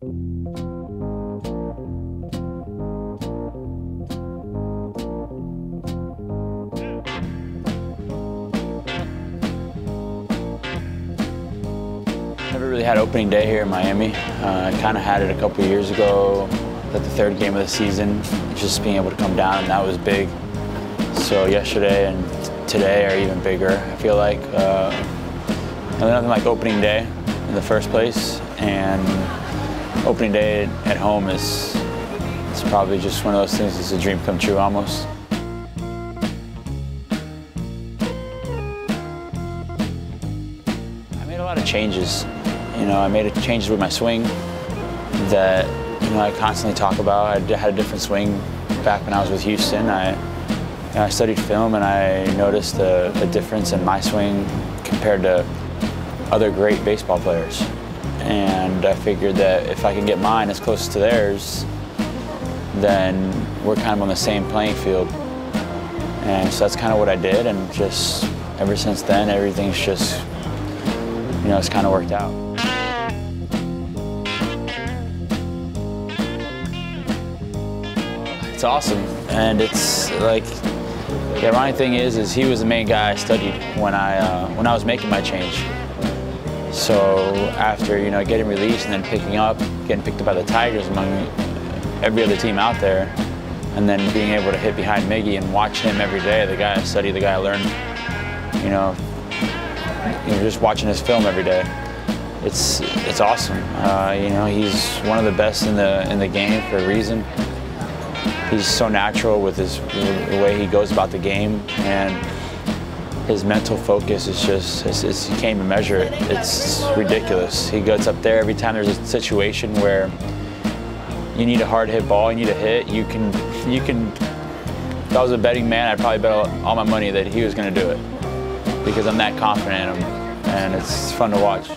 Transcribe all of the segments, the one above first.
Never really had opening day here in Miami. I kind of had it a couple years ago at the third game of the season, just being able to come down, and that was big. So yesterday and today are even bigger, I feel like. Nothing like opening day in the first place, and opening day at home it's probably just one of those things, it's a dream come true almost. I made a lot of changes. I made changes with my swing that I constantly talk about. I had a different swing back when I was with Houston. I studied film and I noticed a difference in my swing compared to other great baseball players. And I figured that if I can get mine as close to theirs, then we're kind of on the same playing field. And so that's kind of what I did, and just ever since then, everything's just, it's kind of worked out. It's awesome, and it's like, the ironic thing is he was the main guy I studied when I was making my change. So after getting released and then getting picked up by the Tigers among every other team out there, and then being able to hit behind Miggy and watch him every day, the guy I studied, the guy I learned, just watching his film every day, it's awesome. He's one of the best in the game for a reason. He's so natural with the way he goes about the game, and his mental focus is just, you can't even measure it. It's ridiculous. He goes up there every time there's a situation where you need a hard hit ball, you need a hit, you can, if I was a betting man, I'd probably bet all my money that he was going to do it, because I'm that confident in him, and it's fun to watch.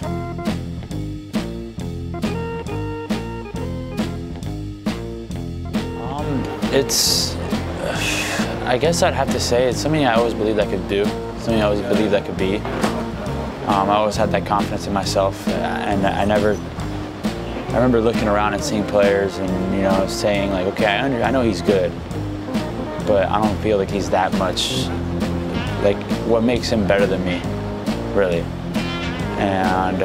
I guess I'd have to say it's something I always believed I could do, something I always believed I could be. I always had that confidence in myself, and I remember looking around and seeing players and saying like, okay, I know he's good, but I don't feel like he's that much, like what makes him better than me, really. And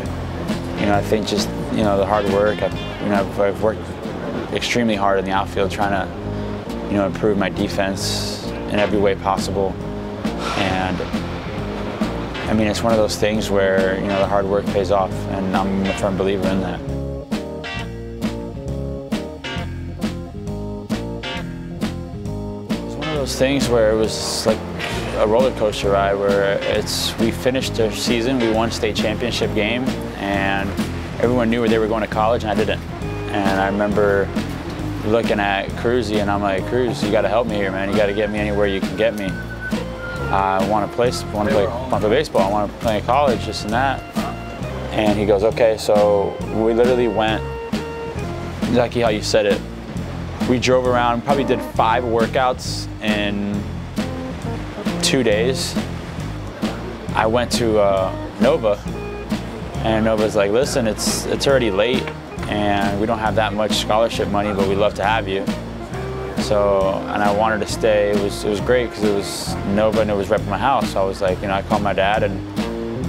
I think just the hard work, I've worked extremely hard in the outfield trying to improve my defense in every way possible. And it's one of those things where the hard work pays off, and I'm a firm believer in that. It's one of those things where it was like a roller coaster ride, where we finished the season, we won state championship game, and everyone knew where they were going to college, and I didn't. And I remember looking at Cruzy, and I'm like, Cruz, you got to help me here, man. You got to get me anywhere you can get me. I want to play baseball. I want to play in college, this and that. And he goes, okay. So we literally went, exactly how you said it. We drove around, probably did 5 workouts in 2 days. I went to Nova, and Nova's like, listen, it's already late, and we don't have that much scholarship money, but we'd love to have you. So, and I wanted to stay. It was great because it was Nova and it was right by my house. So I was like, I called my dad, and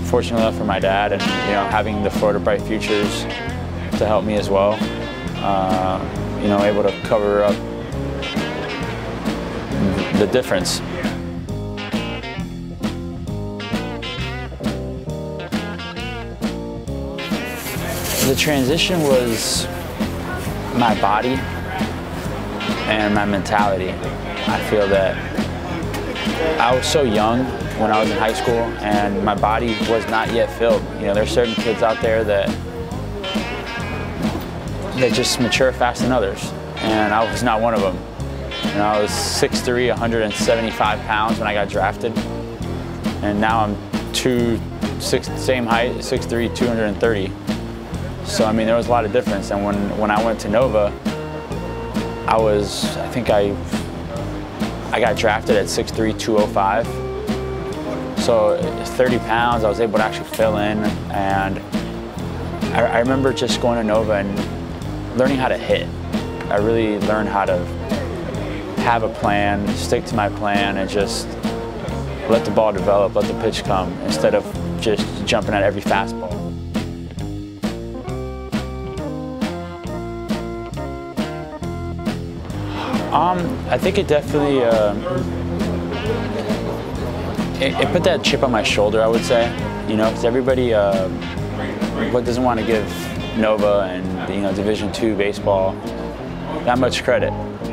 fortunate enough for my dad, and having the Florida Bright Futures to help me as well, able to cover up the difference. The transition was my body and my mentality. I feel that I was so young when I was in high school, and my body was not yet filled. There's certain kids out there that just mature faster than others, and I was not one of them. I was 6'3", 175 pounds when I got drafted, and now I'm same height, 6'3", 230. So there was a lot of difference. And when I went to Nova, I think I got drafted at 6'3", 205. So 30 pounds, I was able to actually fill in. And I remember just going to Nova and learning how to hit. I really learned how to have a plan, stick to my plan, and just let the ball develop, let the pitch come, instead of just jumping at every fastball. I think it definitely it put that chip on my shoulder, I would say. You know, because everybody doesn't want to give Nova and Division II baseball that much credit.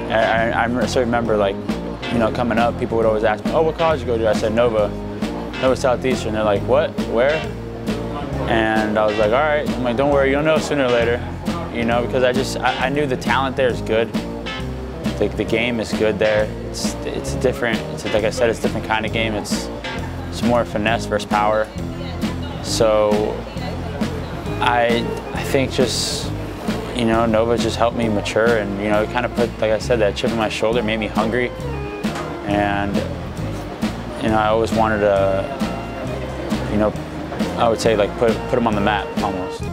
I still remember, like, coming up, people would always ask me, "Oh, what college you go to?" I said Nova Southeastern. They're like, "What? Where?" And I was like, "All right." I'm like, "Don't worry, you'll know sooner or later." Because I knew the talent there is good. The game is good there. It's different. Like I said, it's a different kind of game. It's more finesse versus power. So I think just Nova just helped me mature, and it kind of put, like I said, that chip on my shoulder, made me hungry, and I always wanted to I would say, like, put them on the map almost.